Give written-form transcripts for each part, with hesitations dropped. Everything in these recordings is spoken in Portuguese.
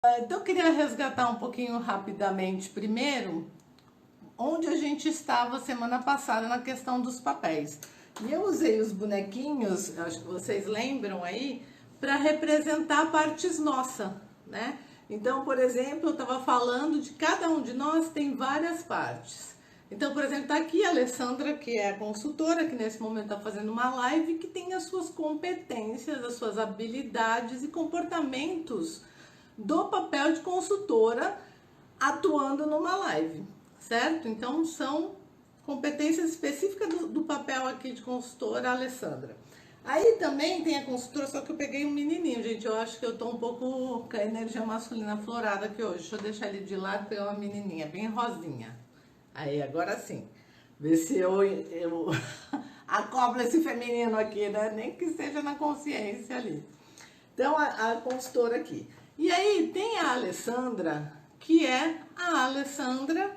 Então eu queria resgatar um pouquinho rapidamente primeiro onde a gente estava semana passada na questão dos papéis. E eu usei os bonequinhos, acho que vocês lembram aí, para representar partes nossas, né? Então, por exemplo, eu estava falando de cada um de nós tem várias partes. Então, por exemplo, está aqui a Alessandra, que é a consultora, que nesse momento está fazendo uma live, que tem as suas competências, as suas habilidades e comportamentos do papel de consultora atuando numa live, certo? Então, são competências específicas do papel aqui de consultora, Alessandra. Aí também tem a consultora, só que eu peguei um menininho, gente. Eu acho que eu tô um pouco com a energia masculina aflorada aqui hoje. Deixa eu deixar ele de lado e pegar uma menininha bem rosinha. Aí, agora sim. Ver se eu acoplo esse feminino aqui, né? Nem que seja na consciência ali. Então, a consultora aqui. E aí tem a Alessandra, que é a Alessandra,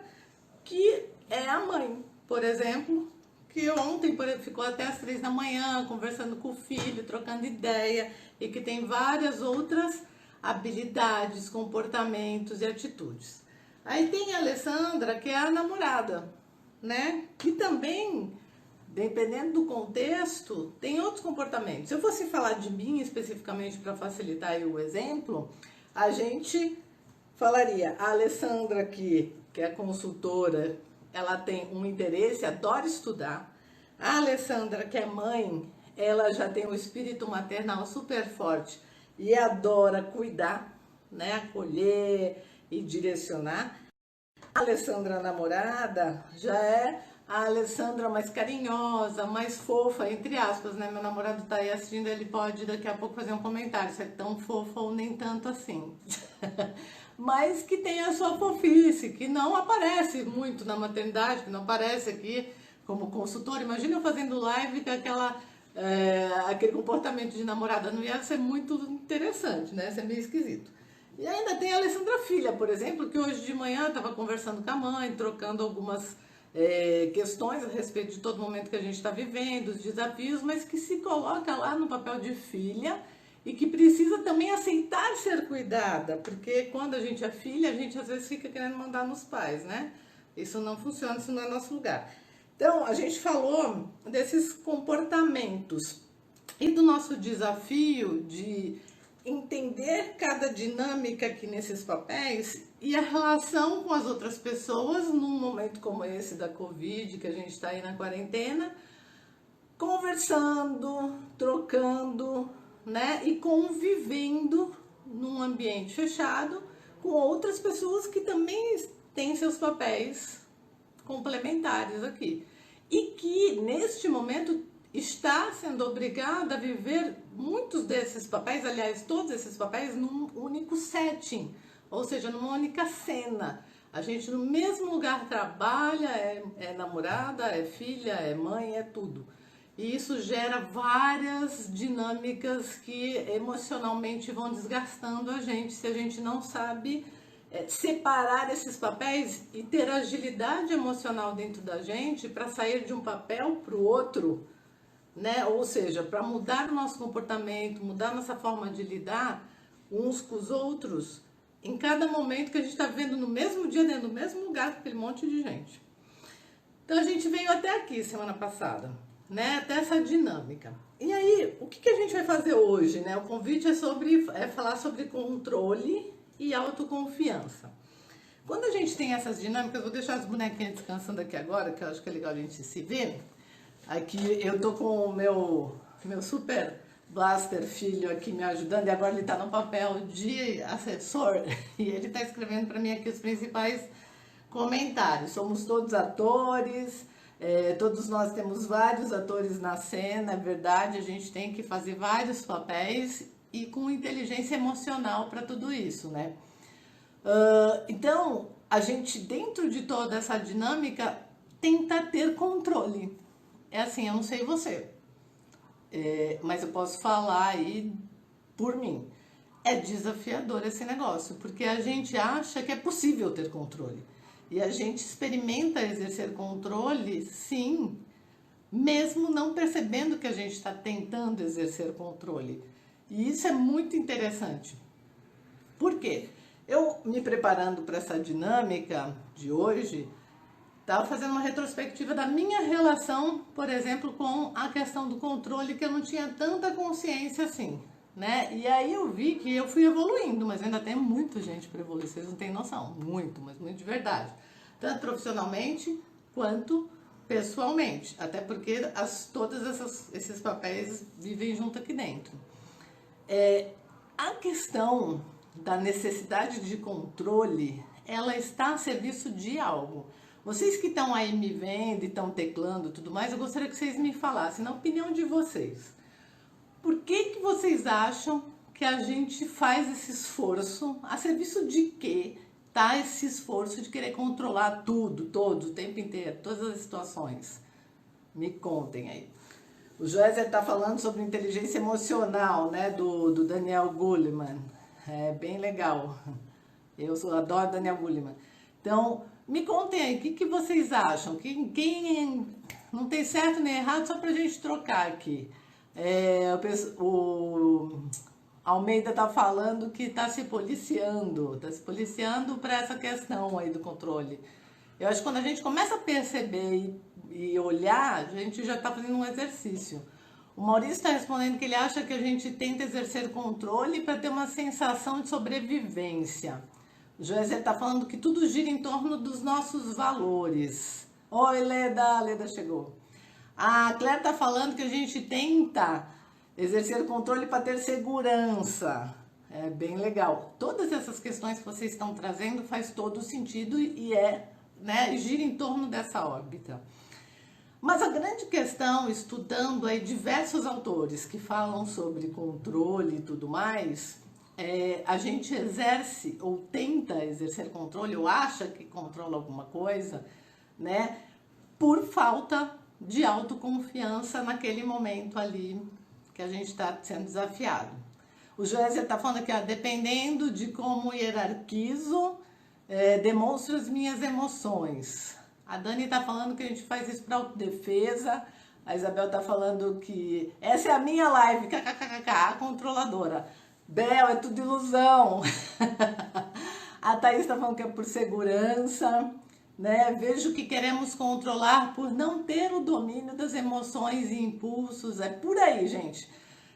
que é a mãe, por exemplo, que ontem ficou até as 3 da manhã conversando com o filho, trocando ideia, e que tem várias outras habilidades, comportamentos e atitudes. Aí tem a Alessandra, que é a namorada, né? Que também, dependendo do contexto, tem outros comportamentos. Se eu fosse falar de mim especificamente para facilitar aí o exemplo, a gente falaria, a Alessandra aqui, que é consultora, ela tem um interesse, adora estudar. A Alessandra, que é mãe, ela já tem um espírito maternal super forte e adora cuidar, né, acolher e direcionar. A Alessandra namorada já é a Alessandra mais carinhosa, mais fofa, entre aspas, né? Meu namorado tá aí assistindo, ele pode daqui a pouco fazer um comentário se é tão fofa ou nem tanto assim. Mas que tem a sua fofice, que não aparece muito na maternidade, que não aparece aqui como consultor. Imagina eu fazendo live com aquele comportamento de namorada, não ia ser muito interessante, né? Ia ser meio esquisito. E ainda tem a Alessandra filha, por exemplo, que hoje de manhã estava conversando com a mãe, trocando algumas questões a respeito de todo momento que a gente está vivendo, os desafios, mas que se coloca lá no papel de filha e que precisa também aceitar ser cuidada, porque quando a gente é filha, a gente às vezes fica querendo mandar nos pais, né? Isso não funciona, isso não é nosso lugar. Então, a gente falou desses comportamentos e do nosso desafio de entender cada dinâmica aqui nesses papéis e a relação com as outras pessoas num momento como esse da Covid, que a gente está aí na quarentena, conversando, trocando, né, e convivendo num ambiente fechado com outras pessoas que também têm seus papéis complementares aqui. E que, neste momento, está sendo obrigada a viver muitos desses papéis, aliás, todos esses papéis, num único setting, ou seja, numa única cena. A gente no mesmo lugar trabalha, é namorada, é filha, é mãe, é tudo. E isso gera várias dinâmicas que emocionalmente vão desgastando a gente se a gente não sabe separar esses papéis e ter agilidade emocional dentro da gente para sair de um papel para o outro, né? Ou seja, para mudar o nosso comportamento, mudar nossa forma de lidar uns com os outros em cada momento que a gente está vivendo no mesmo dia, dentro do mesmo lugar com aquele monte de gente. Então a gente veio até aqui semana passada, né? Até essa dinâmica. E aí, o que a gente vai fazer hoje, né? O convite é falar sobre controle e autoconfiança. Quando a gente tem essas dinâmicas, vou deixar as bonequinhas descansando aqui agora, que eu acho que é legal a gente se ver. Aqui eu tô com o meu super blaster filho aqui me ajudando, e agora ele tá no papel de assessor e ele tá escrevendo para mim aqui os principais comentários. Somos todos atores, todos nós temos vários atores na cena, é verdade, a gente tem que fazer vários papéis e com inteligência emocional para tudo isso, né? Então, a gente, dentro de toda essa dinâmica, tenta ter controle. É assim, eu não sei você, mas eu posso falar aí por mim. É desafiador esse negócio, porque a gente acha que é possível ter controle. E a gente experimenta exercer controle, sim, mesmo não percebendo que a gente está tentando exercer controle. E isso é muito interessante. Por quê? Eu, me preparando para essa dinâmica de hoje, estava fazendo uma retrospectiva da minha relação, por exemplo, com a questão do controle, que eu não tinha tanta consciência assim, né? E aí eu vi que eu fui evoluindo, mas ainda tem muita gente para evoluir, vocês não têm noção, muito, mas muito de verdade. Tanto profissionalmente quanto pessoalmente, até porque todos esses papéis vivem junto aqui dentro. A questão da necessidade de controle, ela está a serviço de algo. Vocês que estão aí me vendo e estão teclando e tudo mais, eu gostaria que vocês me falassem, na opinião de vocês, por que vocês acham que a gente faz esse esforço, a serviço de quê tá esse esforço de querer controlar tudo, todo, o tempo inteiro, todas as situações? Me contem aí. O Joézer está falando sobre inteligência emocional, né, do Daniel Goleman. É bem legal. Eu adoro Daniel Goleman. Então, me contem aí, o que vocês acham? Quem não tem certo nem errado, só pra gente trocar aqui. O Almeida está falando que está se policiando para essa questão aí do controle. Eu acho que quando a gente começa a perceber e olhar, a gente já está fazendo um exercício. O Maurício está respondendo que ele acha que a gente tenta exercer controle para ter uma sensação de sobrevivência. O Joézer está falando que tudo gira em torno dos nossos valores. Oi, Leda, Leda chegou. A Claire está falando que a gente tenta exercer controle para ter segurança. É bem legal. Todas essas questões que vocês estão trazendo faz todo sentido e gira em torno dessa órbita. Mas a grande questão, estudando aí diversos autores que falam sobre controle e tudo mais, a gente exerce ou tenta exercer controle ou acha que controla alguma coisa, né, por falta de autoconfiança naquele momento ali que a gente está sendo desafiado. O Joézer está falando aqui, ó, dependendo de como hierarquizo, demonstro as minhas emoções. A Dani está falando que a gente faz isso para autodefesa. A Isabel está falando que essa é a minha live, kkkk, a controladora. Bel, é tudo ilusão. A Thaís está falando que é por segurança, né? Vejo que queremos controlar por não ter o domínio das emoções e impulsos. É por aí, gente.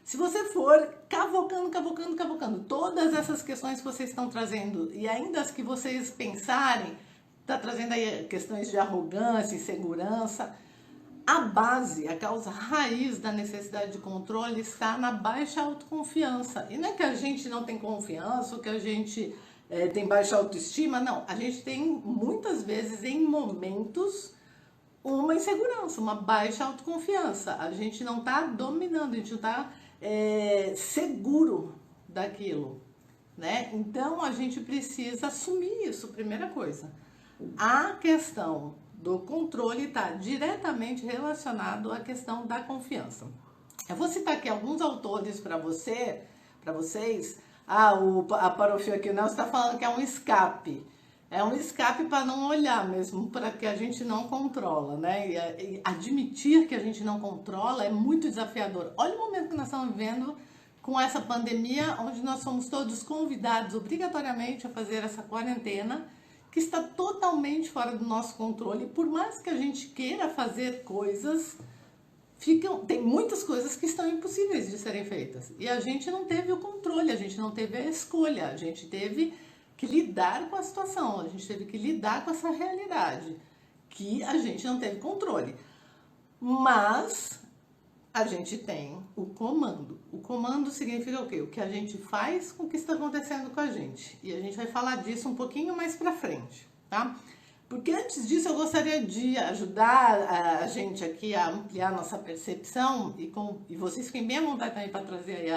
Se você for cavocando todas essas questões que vocês estão trazendo e ainda as que vocês pensarem, está trazendo aí questões de arrogância, insegurança. A base, a causa raiz da necessidade de controle está na baixa autoconfiança. E não é que a gente não tem confiança, ou que a gente tem baixa autoestima, não. A gente tem muitas vezes, em momentos, uma insegurança, uma baixa autoconfiança. A gente não está dominando, a gente não está seguro daquilo, né? Então, a gente precisa assumir isso, primeira coisa. A questão do controle está diretamente relacionado à questão da confiança. Eu vou citar aqui alguns autores para vocês. A Parofio aqui, o Nelson está falando que é um escape. É um escape para não olhar mesmo, para que a gente não controla, né? E admitir que a gente não controla é muito desafiador. Olha o momento que nós estamos vivendo com essa pandemia, onde nós somos todos convidados obrigatoriamente a fazer essa quarentena, que está totalmente fora do nosso controle. Por mais que a gente queira fazer coisas, tem muitas coisas que estão impossíveis de serem feitas. E a gente não teve o controle, a gente não teve a escolha, a gente teve que lidar com a situação, a gente teve que lidar com essa realidade, que a gente não teve controle. Mas a gente tem o comando. O comando significa o quê? O que a gente faz com o que está acontecendo com a gente. E a gente vai falar disso um pouquinho mais pra frente, tá? Porque antes disso eu gostaria de ajudar a gente aqui a ampliar nossa percepção e vocês fiquem bem à vontade também para trazer aí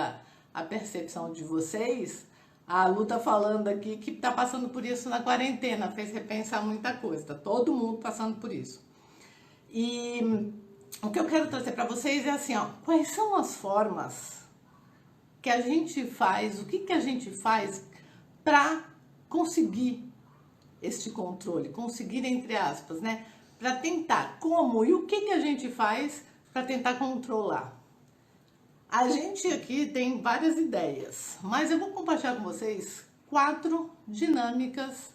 a percepção de vocês. A Lu tá falando aqui que tá passando por isso na quarentena, fez repensar muita coisa, tá todo mundo passando por isso. E o que eu quero trazer para vocês é assim, ó, quais são as formas que a gente faz, o que a gente faz para conseguir este controle, conseguir entre aspas, né? Para tentar como e o que a gente faz para tentar controlar. A gente aqui tem várias ideias, mas eu vou compartilhar com vocês 4 dinâmicas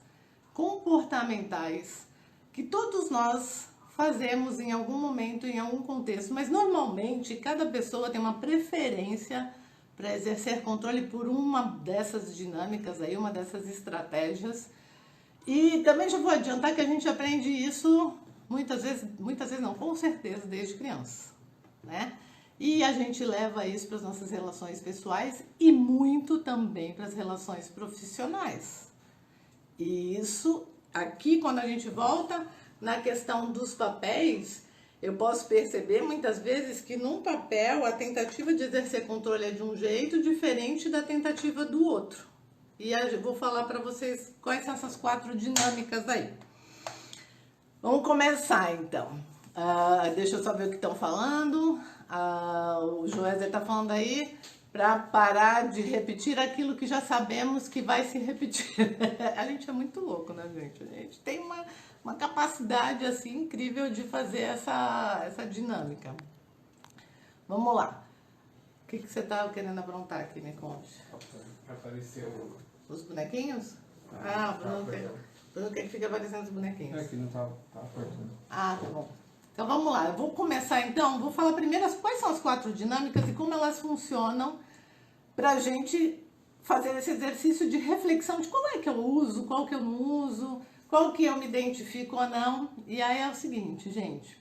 comportamentais que todos nós fazemos em algum momento, em algum contexto, mas normalmente cada pessoa tem uma preferência para exercer controle por uma dessas dinâmicas aí, uma dessas estratégias. E também já vou adiantar que a gente aprende isso muitas vezes não, com certeza, desde criança, né? E a gente leva isso para as nossas relações pessoais e muito também para as relações profissionais. E isso aqui, quando a gente volta na questão dos papéis, eu posso perceber muitas vezes que num papel a tentativa de exercer controle é de um jeito diferente da tentativa do outro. E eu vou falar para vocês quais são essas 4 dinâmicas aí. Vamos começar então. Deixa eu só ver o que estão falando. O Joézer está falando aí para parar de repetir aquilo que já sabemos que vai se repetir. A gente é muito louco, né, gente? A gente tem uma capacidade assim incrível de fazer essa dinâmica. Vamos lá. O que você tá querendo aprontar aqui, me conte? Apareceu os bonequinhos? Bruno quer que fique aparecendo os bonequinhos. Aqui não tá apertando. Tá bom. Então vamos lá, eu vou começar então, vou falar primeiro quais são as 4 dinâmicas e como elas funcionam pra gente fazer esse exercício de reflexão de qual é que eu uso, qual que eu não uso, qual que eu me identifico ou não. E aí é o seguinte, gente.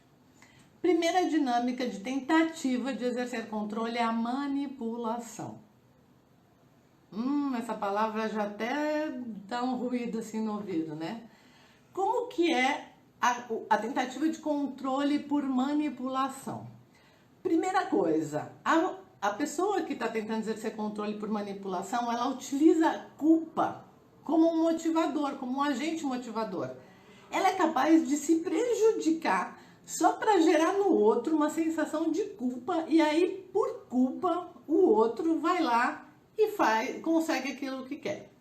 Primeira dinâmica de tentativa de exercer controle é a manipulação. Essa palavra já até dá um ruído assim no ouvido, né? Como que é a tentativa de controle por manipulação? Primeira coisa, a pessoa que está tentando exercer controle por manipulação, ela utiliza a culpa como um motivador, como um agente motivador. Ela é capaz de se prejudicar só para gerar no outro uma sensação de culpa e aí, por culpa, o outro vai lá e consegue aquilo que quer.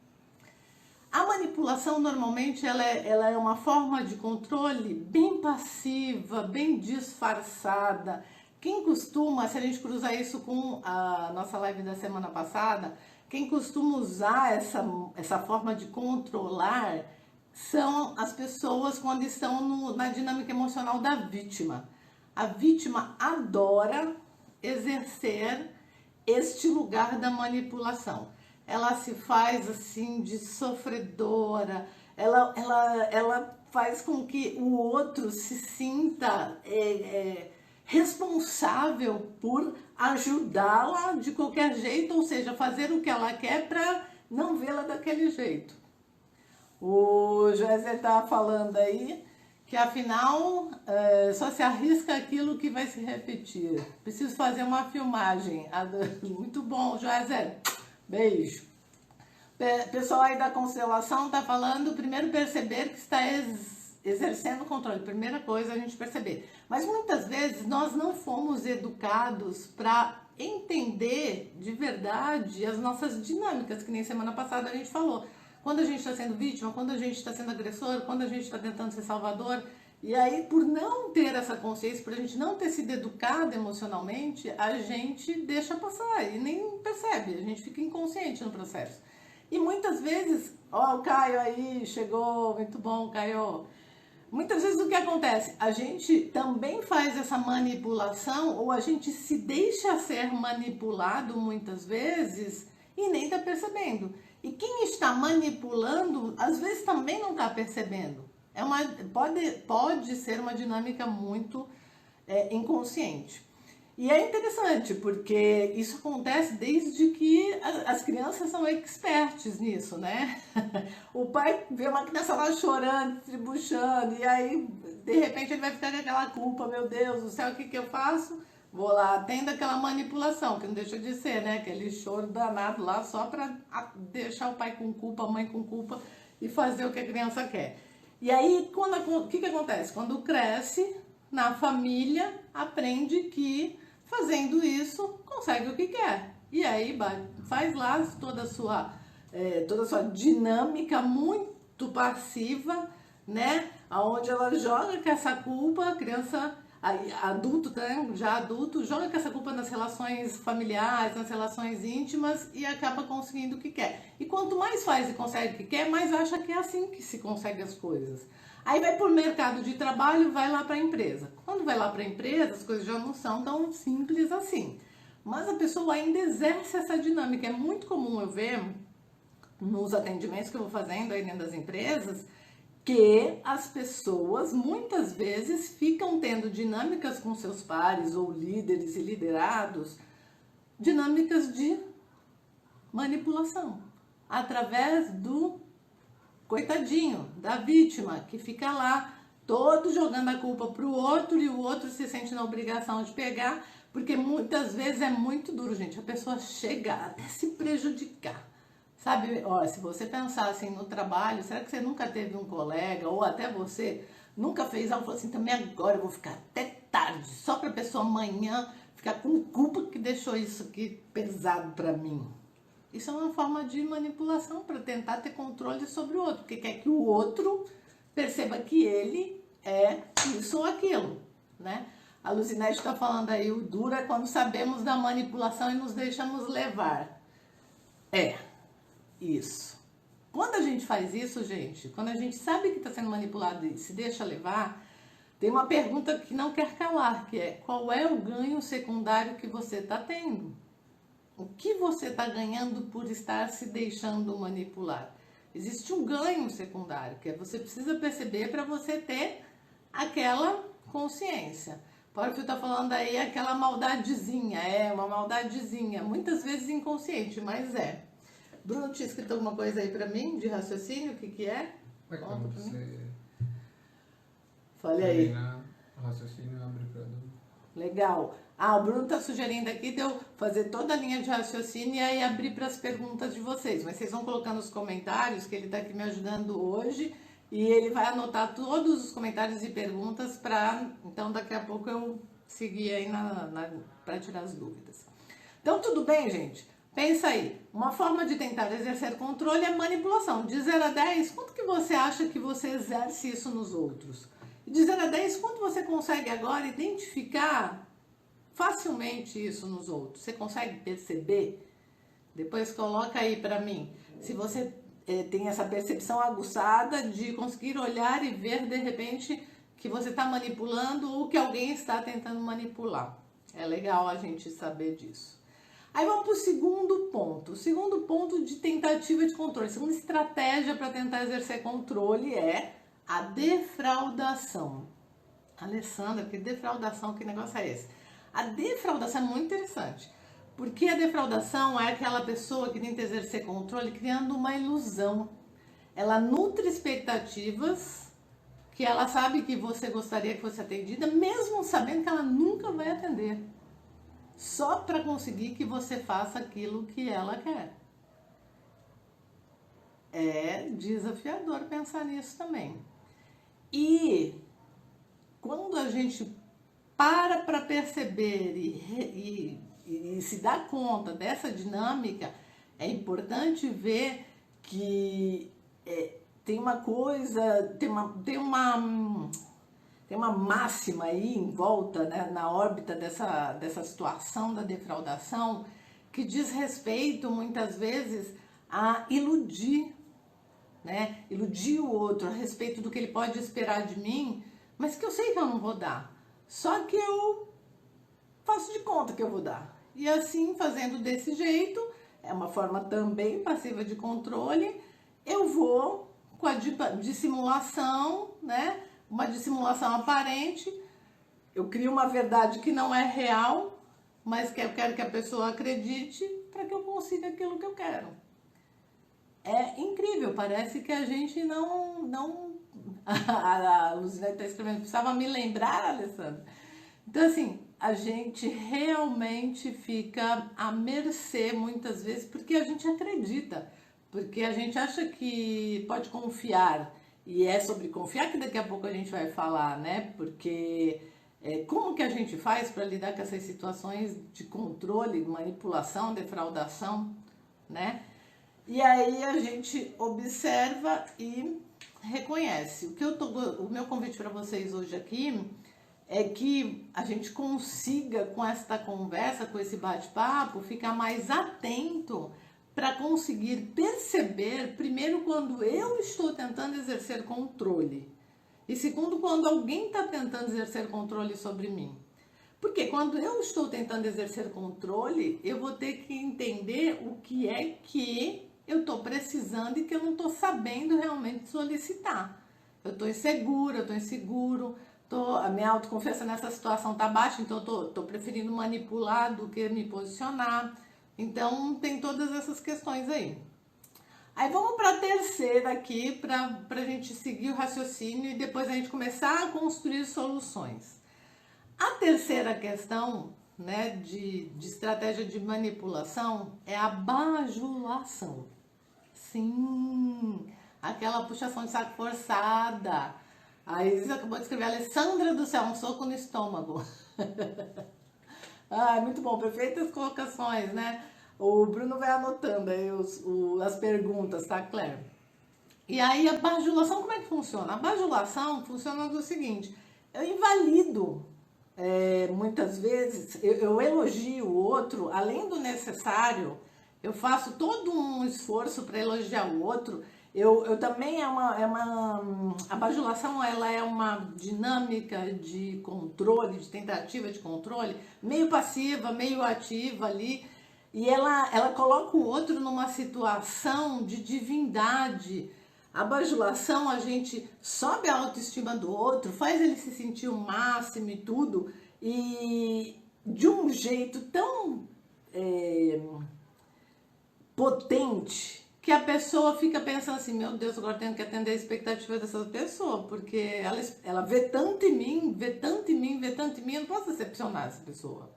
A manipulação, normalmente, ela é uma forma de controle bem passiva, bem disfarçada. Quem costuma, se a gente cruzar isso com a nossa live da semana passada, quem costuma usar essa forma de controlar são as pessoas quando estão na dinâmica emocional da vítima. A vítima adora exercer este lugar da manipulação. Ela se faz assim de sofredora, ela faz com que o outro se sinta responsável por ajudá-la de qualquer jeito, ou seja, fazer o que ela quer para não vê-la daquele jeito. O Joézer está falando aí que afinal só se arrisca aquilo que vai se repetir. Preciso fazer uma filmagem. Muito bom, Joézer. Beijo. Pessoal aí da constelação está falando, primeiro perceber que está exercendo controle. Primeira coisa a gente perceber. Mas muitas vezes nós não fomos educados para entender de verdade as nossas dinâmicas, que nem semana passada a gente falou. Quando a gente está sendo vítima, quando a gente está sendo agressor, quando a gente está tentando ser salvador. E aí, por não ter essa consciência, por a gente não ter sido educado emocionalmente, a gente deixa passar e nem percebe, a gente fica inconsciente no processo. E muitas vezes, o Caio aí chegou, muito bom, Caio. Muitas vezes o que acontece? A gente também faz essa manipulação ou a gente se deixa ser manipulado muitas vezes e nem está percebendo. E quem está manipulando, às vezes também não está percebendo. Pode ser uma dinâmica muito inconsciente. E é interessante, porque isso acontece desde que as crianças são experts nisso, né? O pai vê uma criança lá chorando, tribuchando, e aí, de repente, ele vai ficar com aquela culpa, meu Deus do céu, o que eu faço? Vou lá, tendo aquela manipulação, que não deixa de ser, né? Aquele choro danado lá só para deixar o pai com culpa, a mãe com culpa e fazer o que a criança quer. E aí, o que acontece? Quando cresce, na família, aprende que fazendo isso, consegue o que quer. E aí, faz lá toda a sua dinâmica muito passiva, né? Onde ela joga com essa culpa, a criança aí, adulto, né? Já adulto, joga essa culpa nas relações familiares, nas relações íntimas e acaba conseguindo o que quer. E quanto mais faz e consegue o que quer, mais acha que é assim que se consegue as coisas. Aí vai pro mercado de trabalho, vai lá para a empresa. Quando vai lá para a empresa, as coisas já não são tão simples assim. Mas a pessoa ainda exerce essa dinâmica. É muito comum eu ver nos atendimentos que eu vou fazendo aí dentro das empresas, que as pessoas muitas vezes ficam tendo dinâmicas com seus pares ou líderes e liderados, dinâmicas de manipulação, através do coitadinho, da vítima, que fica lá todo jogando a culpa pro outro e o outro se sente na obrigação de pegar, porque muitas vezes é muito duro, gente, a pessoa chega até se prejudicar. Sabe, ó, se você pensar assim no trabalho, será que você nunca teve um colega, ou até você nunca fez algo, falou assim, também agora eu vou ficar até tarde, só pra pessoa amanhã ficar com culpa que deixou isso aqui pesado pra mim. Isso é uma forma de manipulação para tentar ter controle sobre o outro, porque quer que o outro perceba que ele é isso ou aquilo, né? A Luzinete está falando aí, o duro é quando sabemos da manipulação e nos deixamos levar. É, isso. Quando a gente faz isso, gente, quando a gente sabe que está sendo manipulado e se deixa levar, tem uma pergunta que não quer calar, que é: qual é o ganho secundário que você está tendo? O que você está ganhando por estar se deixando manipular? Existe um ganho secundário, que é você precisa perceber para você ter aquela consciência. Pode estar falando aí aquela maldadezinha, uma maldadezinha, muitas vezes inconsciente, mas é. Bruno, tinha escrito alguma coisa aí para mim de raciocínio? O que é? É quando você Fale aí. termina o raciocínio e abre para dúvida. Legal. Ah, o Bruno tá sugerindo aqui de eu fazer toda a linha de raciocínio e aí abrir para as perguntas de vocês. Mas vocês vão colocar nos comentários, que ele tá aqui me ajudando hoje, e ele vai anotar todos os comentários e perguntas para, então daqui a pouco eu seguir aí para tirar as dúvidas. Então tudo bem, gente? Pensa aí, uma forma de tentar exercer controle é manipulação. De 0 a 10, quanto que você acha que você exerce isso nos outros? E de 0 a 10, quanto você consegue agora identificar facilmente isso nos outros? Você consegue perceber? Depois coloca aí para mim, se você tem essa percepção aguçada de conseguir olhar e ver de repente que você está manipulando ou que alguém está tentando manipular. É legal a gente saber disso. Aí vamos para o segundo ponto. O segundo ponto de tentativa de controle, a segunda estratégia para tentar exercer controle é a defraudação. Alessandra, que defraudação, que negócio é esse? A defraudação é muito interessante, porque a defraudação é aquela pessoa que tenta exercer controle criando uma ilusão. Ela nutre expectativas que ela sabe que você gostaria que fosse atendida, mesmo sabendo que ela nunca vai atender. Só para conseguir que você faça aquilo que ela quer. É desafiador pensar nisso também. E quando a gente para perceber e se dá conta dessa dinâmica, é importante ver que tem uma coisa, tem uma máxima aí em volta, né, na órbita dessa situação da defraudação, que diz respeito muitas vezes a iludir, né? Iludir o outro a respeito do que ele pode esperar de mim, mas que eu sei que eu não vou dar. Só que eu faço de conta que eu vou dar. E assim, fazendo desse jeito, é uma forma também passiva de controle, eu vou com a dissimulação, né? Uma dissimulação aparente, eu crio uma verdade que não é real, mas que eu quero que a pessoa acredite para que eu consiga aquilo que eu quero. É incrível, parece que a gente não... A Luzinete está escrevendo, precisava me lembrar, Alessandra. Então, assim, a gente realmente fica à mercê muitas vezes porque a gente acredita, porque a gente acha que pode confiar. E é sobre confiar que daqui a pouco a gente vai falar, né? Porque como que a gente faz para lidar com essas situações de controle, manipulação, defraudação, né? E aí a gente observa e reconhece. O meu convite para vocês hoje aqui é que a gente consiga, com esta conversa, com esse bate-papo, ficar mais atento para conseguir perceber, primeiro, quando eu estou tentando exercer controle, e segundo, quando alguém está tentando exercer controle sobre mim. Porque quando eu estou tentando exercer controle, eu vou ter que entender o que é que eu estou precisando e que eu não estou sabendo realmente solicitar. Eu estou insegura, eu estou inseguro, a minha autoconfiança nessa situação está baixa, então eu estou preferindo manipular do que me posicionar. Então, tem todas essas questões aí. Aí vamos para a terceira aqui, para a gente seguir o raciocínio e depois a gente começar a construir soluções. A terceira questão, né, de estratégia de manipulação é a bajulação. Sim, aquela puxação de saco forçada. A Isis acabou de escrever, Alessandra do céu, um soco no estômago. Ah, muito bom, perfeitas colocações, né? O Bruno vai anotando aí as perguntas, tá, Claire? E aí a bajulação, como é que funciona? A bajulação funciona do seguinte, eu invalido, muitas vezes, eu elogio o outro, além do necessário, eu faço todo um esforço para elogiar o outro. Eu também a bajulação, ela é uma dinâmica de controle, de tentativa de controle, meio passiva, meio ativa ali, e ela coloca o outro numa situação de divindade. A bajulação, a gente sobe a autoestima do outro, faz ele se sentir o máximo e tudo, e de um jeito tão potente, que a pessoa fica pensando assim, meu Deus, agora tenho que atender a expectativa dessa pessoa, porque ela vê tanto em mim, vê tanto em mim, vê tanto em mim, eu não posso decepcionar essa pessoa.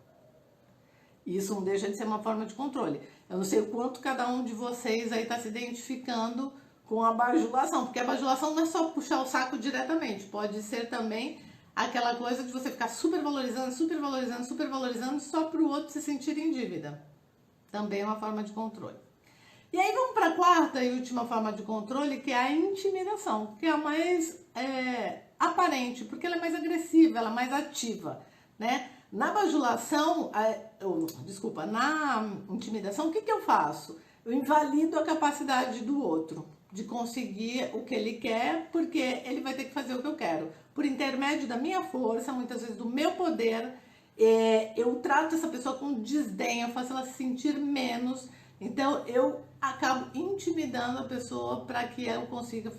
Isso não deixa de ser uma forma de controle. Eu não sei o quanto cada um de vocês aí está se identificando com a bajulação, porque a bajulação não é só puxar o saco diretamente, pode ser também aquela coisa de você ficar super valorizando, super valorizando, super valorizando, só para o outro se sentir em dívida. Também é uma forma de controle. E aí vamos para a quarta e última forma de controle, que é a intimidação, que é a mais aparente, porque ela é mais agressiva, ela é mais ativa, né? Na bajulação, na intimidação, o que eu faço? Eu invalido a capacidade do outro de conseguir o que ele quer, porque ele vai ter que fazer o que eu quero. Por intermédio da minha força, muitas vezes do meu poder, eu trato essa pessoa com desdém, eu faço ela se sentir menos. Então, eu acabo intimidando a pessoa para que eu consiga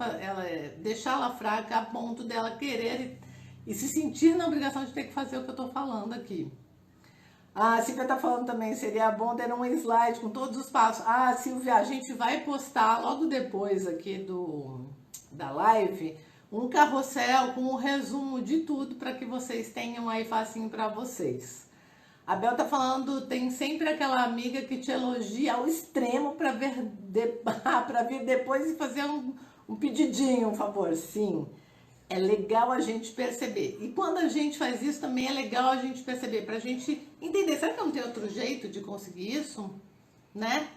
deixá-la fraca a ponto dela querer e se sentir na obrigação de ter que fazer o que eu estou falando aqui. A Silvia está falando também, seria bom ter um slide com todos os passos. Ah, Silvia, a gente vai postar logo depois aqui da live um carrossel com um resumo de tudo para que vocês tenham aí facinho para vocês. A Bel tá falando, tem sempre aquela amiga que te elogia ao extremo para vir depois e fazer um pedidinho, um favor. Sim, é legal a gente perceber. E quando a gente faz isso, também é legal a gente perceber, pra gente entender, será que não tem outro jeito de conseguir isso? Né?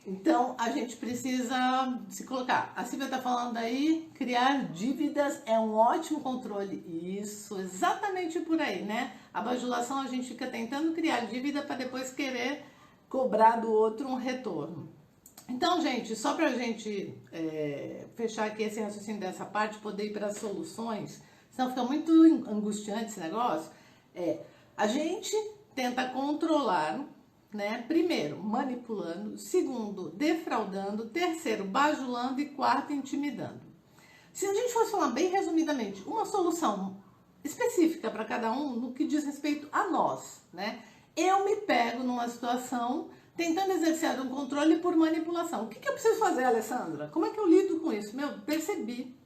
Então, a gente precisa se colocar. A Silvia tá falando aí, criar dívidas é um ótimo controle. Isso, exatamente por aí, né? A bajulação, a gente fica tentando criar dívida para depois querer cobrar do outro um retorno. Então, gente, só pra gente fechar aqui esse raciocínio dessa parte, poder ir para as soluções, senão fica muito angustiante esse negócio, a gente tenta controlar, né? Primeiro, manipulando, segundo, defraudando, terceiro, bajulando e quarto, intimidando. Se a gente fosse falar bem resumidamente, uma solução específica para cada um no que diz respeito a nós, né? Eu me pego numa situação tentando exercer um controle por manipulação. O que eu preciso fazer, Alessandra? Como é que eu lido com isso? Percebi.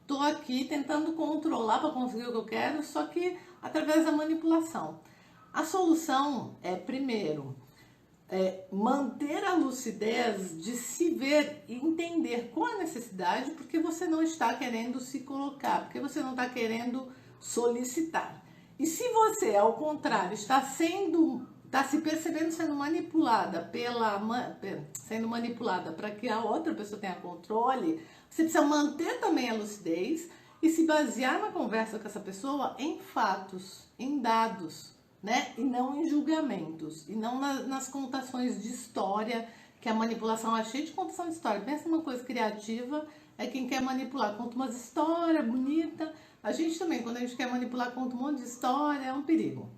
Estou aqui tentando controlar para conseguir o que eu quero, só que através da manipulação. A solução é, primeiro, manter a lucidez de se ver e entender qual a necessidade, porque você não está querendo se colocar, porque você não está querendo solicitar. E se você, ao contrário, está se percebendo sendo manipulada para que a outra pessoa tenha controle, você precisa manter também a lucidez e se basear na conversa com essa pessoa em fatos, em dados, né? E não em julgamentos, e não nas contações de história, que a manipulação é cheia de contação de história. Pensa numa coisa criativa, é quem quer manipular, conta umas histórias bonitas. A gente também, quando a gente quer manipular, conta um monte de história, é um perigo.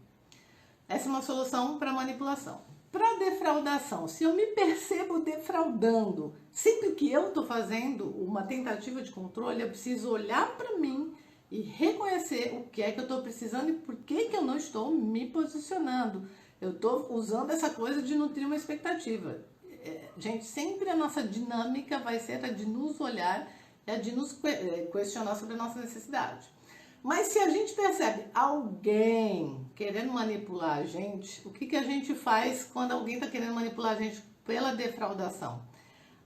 Essa é uma solução para manipulação. Para defraudação, se eu me percebo defraudando, sempre que eu estou fazendo uma tentativa de controle, eu preciso olhar para mim e reconhecer o que é que eu estou precisando e por que eu não estou me posicionando. Eu estou usando essa coisa de nutrir uma expectativa. Gente, sempre a nossa dinâmica vai ser a de nos olhar e a de nos questionar sobre a nossa necessidade. Mas se a gente percebe alguém querendo manipular a gente, o que a gente faz quando alguém está querendo manipular a gente pela defraudação?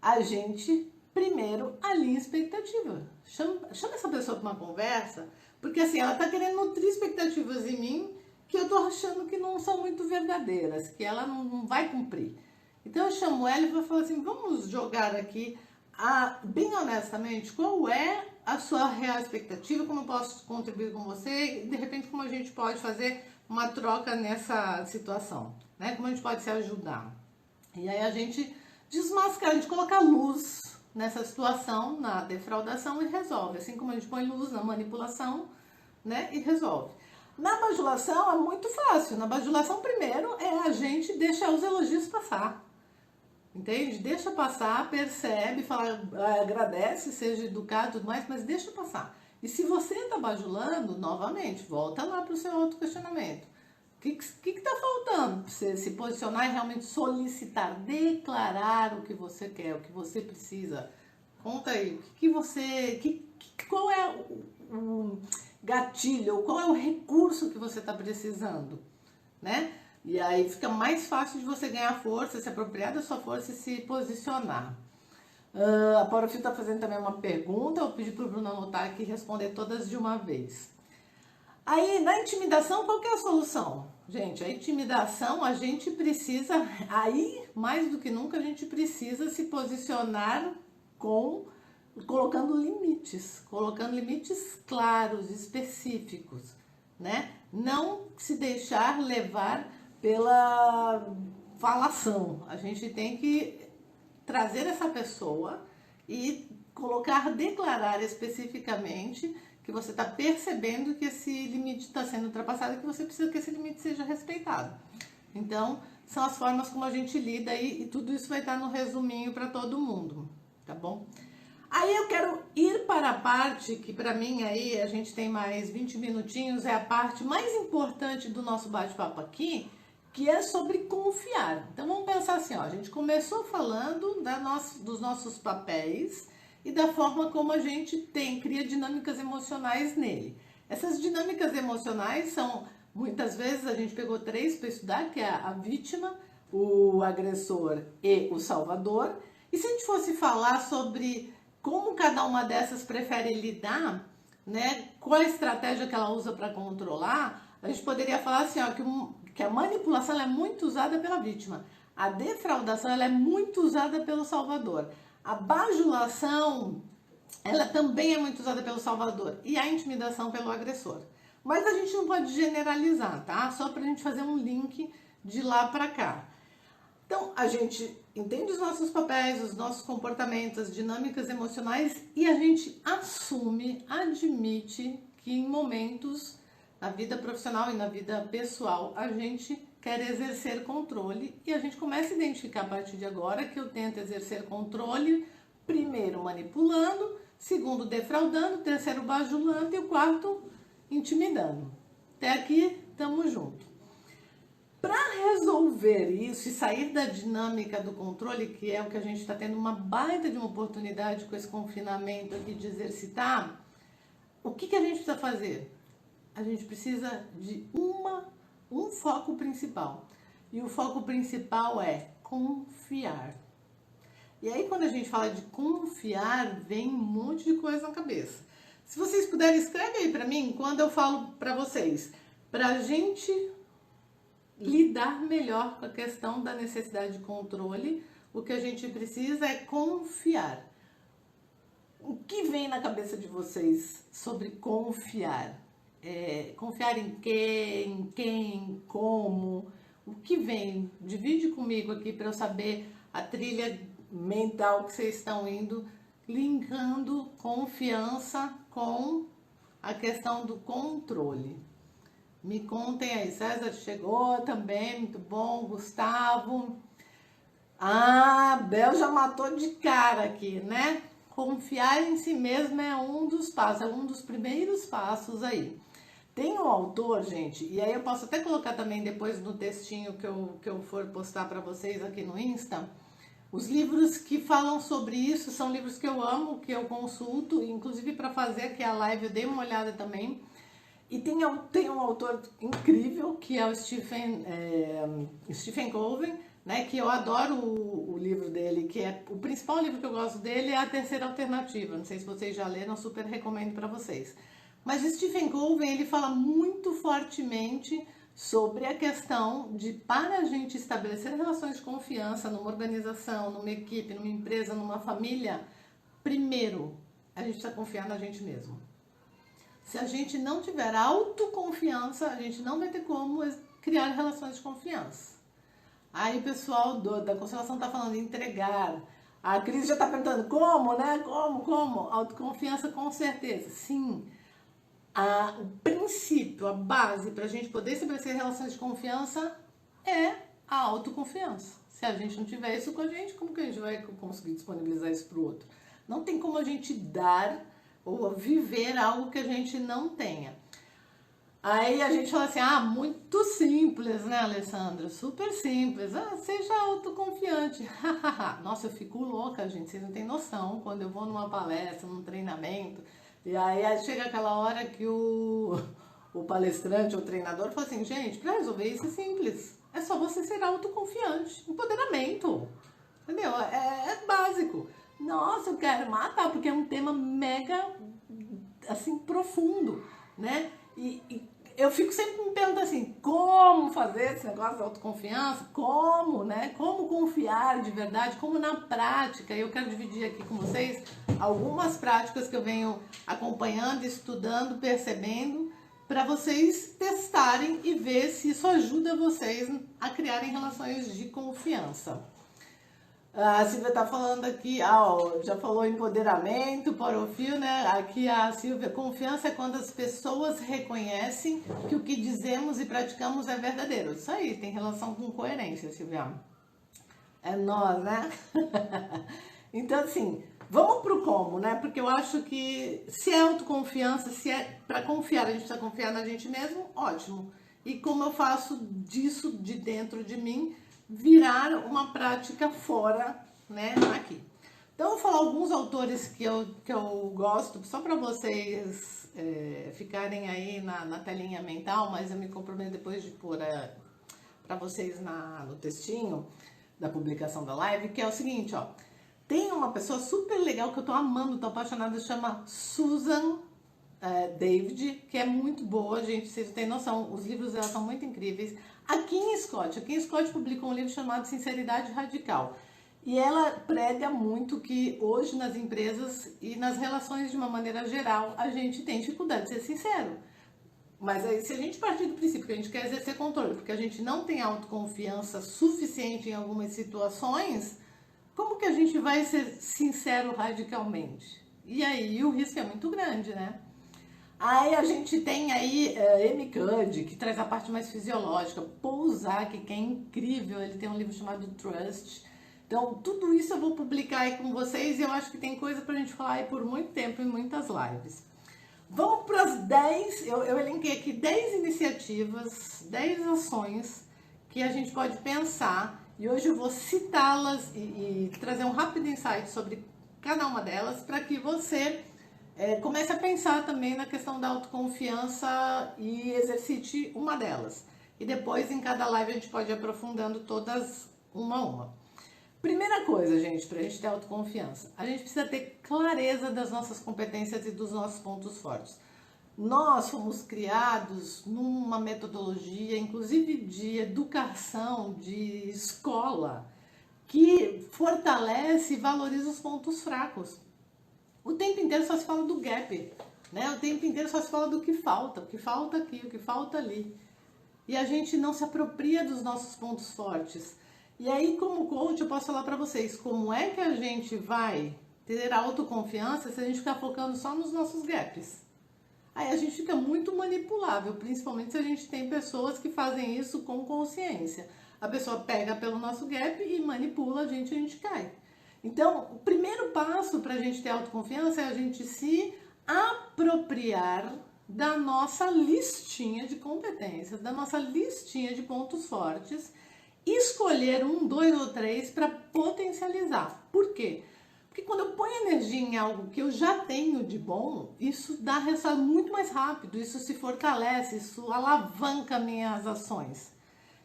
A gente primeiro alinha expectativa. Chama essa pessoa para uma conversa, porque assim, ela está querendo nutrir expectativas em mim que eu estou achando que não são muito verdadeiras, que ela não vai cumprir. Então eu chamo ela e vou falar assim, vamos jogar aqui, bem honestamente, qual é a sua real expectativa, como eu posso contribuir com você e de repente como a gente pode fazer uma troca nessa situação, né? Como a gente pode se ajudar. E aí a gente desmascara, a gente coloca luz nessa situação, na defraudação e resolve. Assim como a gente põe luz na manipulação, né? E resolve. Na bajulação é muito fácil. Na bajulação, primeiro, é a gente deixar os elogios passar. Entende? Deixa passar, percebe, fala, agradece, seja educado e tudo mais, mas deixa passar. E se você está bajulando, novamente, volta lá para o seu autoquestionamento. O que está faltando para você se posicionar e realmente solicitar, declarar o que você quer, o que você precisa? Conta aí, qual é o gatilho, qual é o recurso que você está precisando, né? E aí fica mais fácil de você ganhar força, se apropriar da sua força e se posicionar. A Paurofil está fazendo também uma pergunta, eu pedi para o Bruno anotar aqui e responder todas de uma vez. Aí, na intimidação, qual que é a solução? Gente, a intimidação, a gente precisa, aí, mais do que nunca, a gente precisa se posicionar colocando limites claros, específicos, né? Não se deixar levar pela falação. A gente tem que trazer essa pessoa e declarar especificamente que você está percebendo que esse limite está sendo ultrapassado e que você precisa que esse limite seja respeitado. Então, são as formas como a gente lida e tudo isso vai estar no resuminho para todo mundo, tá bom? Aí eu quero ir para a parte que para mim aí a gente tem mais 20 minutinhos, é a parte mais importante do nosso bate-papo aqui, que é sobre confiar. Então vamos pensar assim, ó, a gente começou falando dos nossos papéis e da forma como a gente cria dinâmicas emocionais nele. Essas dinâmicas emocionais são, muitas vezes a gente pegou 3 para estudar, que é a vítima, o agressor e o salvador. E se a gente fosse falar sobre como cada uma dessas prefere lidar, né? Qual a estratégia que ela usa para controlar, a gente poderia falar assim, ó, que a manipulação ela é muito usada pela vítima, a defraudação ela é muito usada pelo salvador, a bajulação ela também é muito usada pelo salvador e a intimidação pelo agressor. Mas a gente não pode generalizar, tá? Só para a gente fazer um link de lá para cá. Então, a gente entende os nossos papéis, os nossos comportamentos, as dinâmicas emocionais e a gente admite que em momentos na vida profissional e na vida pessoal a gente quer exercer controle e a gente começa a identificar a partir de agora que eu tento exercer controle, primeiro manipulando, segundo defraudando, terceiro bajulando e o quarto intimidando. Até aqui, tamo junto. Para resolver isso e sair da dinâmica do controle, que é o que a gente está tendo uma baita de uma oportunidade com esse confinamento aqui de exercitar, o que a gente precisa fazer? A gente precisa de um foco principal. E o foco principal é confiar. E aí quando a gente fala de confiar, vem um monte de coisa na cabeça. Se vocês puderem, escreve aí para mim, quando eu falo para vocês, para a gente lidar melhor com a questão da necessidade de controle, o que a gente precisa é confiar. O que vem na cabeça de vocês sobre confiar? Confiar em quem, como? O que vem? Divide comigo aqui para eu saber a trilha mental que vocês estão indo, linkando confiança com a questão do controle. Me contem aí. César chegou também, muito bom. Gustavo. Ah, Bel já matou de cara aqui, né? Confiar em si mesmo é um dos passos, é um dos primeiros passos aí. Tem um autor, gente, e aí eu posso até colocar também depois no textinho que eu for postar para vocês aqui no Insta. Os livros que falam sobre isso são livros que eu amo, que eu consulto, inclusive para fazer aqui a live eu dei uma olhada também. E tem um autor incrível que é o Stephen Covey, né, que eu adoro o livro dele, que é o principal livro que eu gosto dele é A Terceira Alternativa. Não sei se vocês já leram, super recomendo para vocês. Mas Stephen Covey, ele fala muito fortemente sobre a questão de, para a gente estabelecer relações de confiança numa organização, numa equipe, numa empresa, numa família, primeiro, a gente precisa confiar na gente mesmo. Se a gente não tiver autoconfiança, a gente não vai ter como criar relações de confiança. Aí o pessoal da Constelação está falando de entregar. A Cris já está perguntando como, né? Como? Autoconfiança, com certeza. Sim. O princípio, a base para a gente poder estabelecer relações de confiança é a autoconfiança. Se a gente não tiver isso com a gente, como que a gente vai conseguir disponibilizar isso para o outro? Não tem como a gente dar ou viver algo que a gente não tenha. Aí a gente fala assim, muito simples, né, Alessandra? Super simples. Seja autoconfiante. Nossa, eu fico louca, gente. Vocês não têm noção. Quando eu vou numa palestra, num treinamento, e aí chega aquela hora que o palestrante ou o treinador fala assim, gente, para resolver isso é simples. É só você ser autoconfiante. Empoderamento. Entendeu? É básico. Nossa, eu quero matar, porque é um tema mega, assim, profundo, né? E eu fico sempre me perguntando assim, como fazer esse negócio de autoconfiança? Como, né? Como confiar de verdade? Como na prática? E eu quero dividir aqui com vocês algumas práticas que eu venho acompanhando, estudando, percebendo, para vocês testarem e ver se isso ajuda vocês a criarem relações de confiança. A Silvia tá falando aqui, já falou empoderamento, porofil, né? Aqui a Silvia, confiança é quando as pessoas reconhecem que o que dizemos e praticamos é verdadeiro. Isso aí, tem relação com coerência, Silvia. É nós, né? Então, assim, vamos pro como, né? Porque eu acho que se é autoconfiança, se é para confiar, a gente precisa confiar na gente mesmo, ótimo. E como eu faço disso de dentro de mim virar uma prática fora, né, aqui. Então, eu vou falar alguns autores que eu gosto, só para vocês ficarem aí na telinha mental, mas eu me comprometo depois de pôr para vocês no textinho da publicação da live, que é o seguinte, ó. Tem uma pessoa super legal que eu tô amando, tô apaixonada, chama Susan David, que é muito boa, gente, vocês não têm noção, os livros dela são muito incríveis. A Kim Scott publicou um livro chamado Sinceridade Radical. E ela prega muito que hoje nas empresas e nas relações de uma maneira geral, a gente tem dificuldade de ser sincero. Mas aí, se a gente partir do princípio que a gente quer exercer controle, porque a gente não tem autoconfiança suficiente em algumas situações, como que a gente vai ser sincero radicalmente? E aí o risco é muito grande, né? Aí a gente tem aí Amy Cuddy, que traz a parte mais fisiológica, Paul Zak, que é incrível, ele tem um livro chamado Trust. Então, tudo isso eu vou publicar aí com vocês e eu acho que tem coisa pra gente falar aí por muito tempo em muitas lives. Vamos para as 10, eu elenquei aqui 10 iniciativas, 10 ações que a gente pode pensar e hoje eu vou citá-las e trazer um rápido insight sobre cada uma delas para que você comece a pensar também na questão da autoconfiança e exercite uma delas. E depois, em cada live, a gente pode ir aprofundando todas uma a uma. Primeira coisa, gente, para a gente ter autoconfiança, a gente precisa ter clareza das nossas competências e dos nossos pontos fortes. Nós fomos criados numa metodologia, inclusive de educação, de escola, que fortalece e valoriza os pontos fracos. O tempo inteiro só se fala do gap, né? O tempo inteiro só se fala do que falta, o que falta aqui, o que falta ali. E a gente não se apropria dos nossos pontos fortes. E aí, como coach, eu posso falar para vocês como é que a gente vai ter autoconfiança se a gente ficar focando só nos nossos gaps. Aí a gente fica muito manipulável, principalmente se a gente tem pessoas que fazem isso com consciência. A pessoa pega pelo nosso gap e manipula a gente cai. Então, o primeiro passo para a gente ter autoconfiança é a gente se apropriar da nossa listinha de competências, da nossa listinha de pontos fortes, escolher 1, 2 ou 3 para potencializar. Por quê? Porque quando eu ponho energia em algo que eu já tenho de bom, isso dá resultado muito mais rápido, isso se fortalece, isso alavanca minhas ações.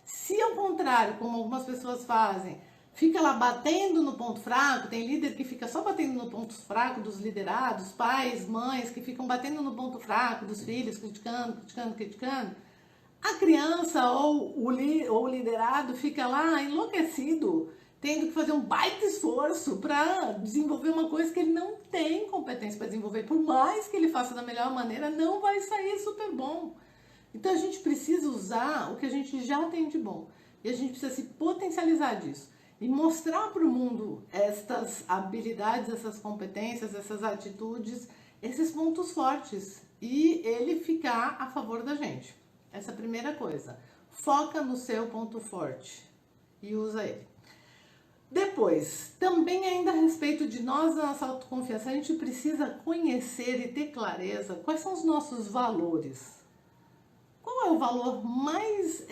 Se ao contrário, como algumas pessoas fazem, fica lá batendo no ponto fraco, tem líder que fica só batendo no ponto fraco dos liderados, pais, mães que ficam batendo no ponto fraco dos filhos, criticando, a criança ou o liderado fica lá enlouquecido, tendo que fazer um baita esforço para desenvolver uma coisa que ele não tem competência para desenvolver. Por mais que ele faça da melhor maneira, não vai sair super bom. Então a gente precisa usar o que a gente já tem de bom. E a gente precisa se potencializar disso. E mostrar para o mundo estas habilidades, essas competências, essas atitudes, esses pontos fortes. E ele ficar a favor da gente. Essa é a primeira coisa. Foca no seu ponto forte e usa ele. Depois, também ainda a respeito de nós, da nossa autoconfiança, a gente precisa conhecer e ter clareza quais são os nossos valores. Qual é o valor mais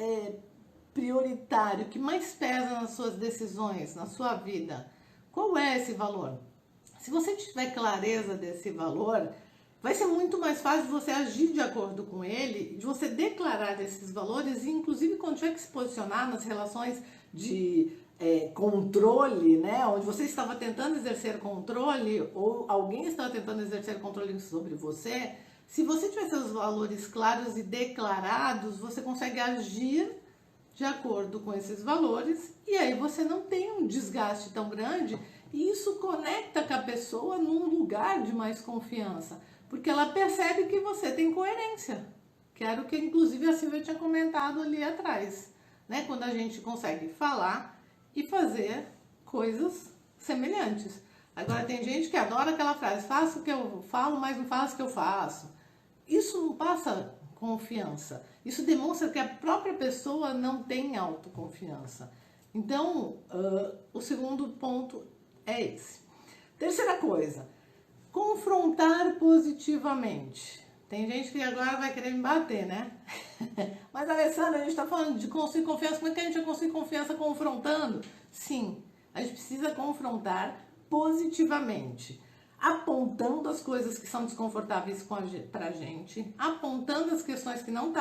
prioritário, que mais pesa nas suas decisões, na sua vida? Qual é esse valor? Se você tiver clareza desse valor, vai ser muito mais fácil você agir de acordo com ele, de você declarar esses valores e inclusive quando tiver que se posicionar nas relações de controle, né, onde você estava tentando exercer controle ou alguém estava tentando exercer controle sobre você, se você tiver seus valores claros e declarados, você consegue agir de acordo com esses valores e aí você não tem um desgaste tão grande e isso conecta com a pessoa num lugar de mais confiança, porque ela percebe que você tem coerência, que era o que inclusive a Silvia tinha comentado ali atrás, né, quando a gente consegue falar e fazer coisas semelhantes. Agora tem gente que adora aquela frase, faço o que eu falo, mas não faço o que eu faço. Isso não passa confiança. Isso demonstra que a própria pessoa não tem autoconfiança. Então, o segundo ponto é esse. Terceira coisa, confrontar positivamente. Tem gente que agora vai querer me bater, né? Mas, Alessandra, a gente está falando de construir confiança. Como é que a gente vai construir confiança confrontando? Sim, a gente precisa confrontar positivamente, apontando as coisas que são desconfortáveis para a gente, apontando as questões que não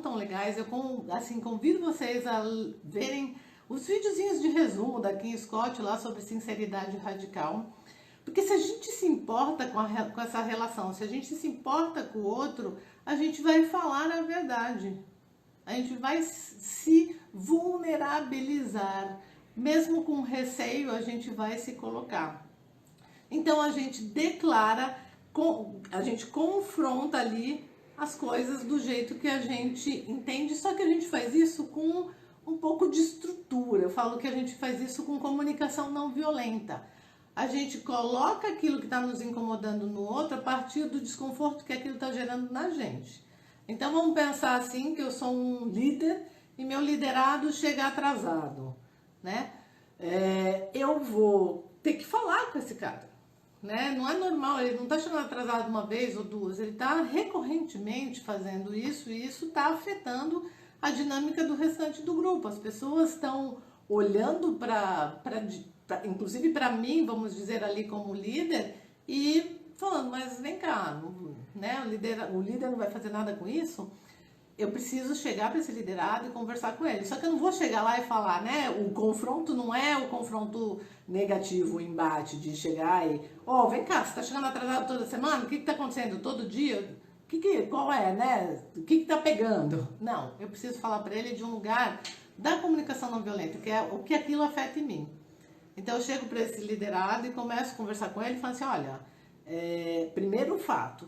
tão legais. Eu convido vocês a verem os videozinhos de resumo da Kim Scott lá sobre sinceridade radical. Porque se a gente se importa com essa relação, se a gente se importa com o outro, a gente vai falar a verdade. A gente vai se vulnerabilizar. Mesmo com receio, a gente vai se colocar. Então a gente declara, a gente confronta ali as coisas do jeito que a gente entende, só que a gente faz isso com um pouco de estrutura. Eu falo que a gente faz isso com comunicação não violenta. A gente coloca aquilo que está nos incomodando no outro a partir do desconforto que aquilo está gerando na gente. Então vamos pensar assim, que eu sou um líder e meu liderado chega atrasado, né? Eu vou ter que falar com esse cara, né? Não é normal, ele não está chegando atrasado uma vez ou duas, ele está recorrentemente fazendo isso e isso está afetando a dinâmica do restante do grupo. As pessoas estão olhando inclusive para mim, vamos dizer ali como líder, e falando, mas vem cá, né? O líder não vai fazer nada com isso? Eu preciso chegar para esse liderado e conversar com ele. Só que eu não vou chegar lá e falar, né? O confronto não é o confronto negativo, o embate de chegar e... vem cá, você está chegando atrasado toda semana? O que está acontecendo todo dia? Qual é, né? O que está pegando? Não, eu preciso falar para ele de um lugar da comunicação não violenta, que é o que aquilo afeta em mim. Então eu chego para esse liderado e começo a conversar com ele e falo assim, olha, Primeiro fato.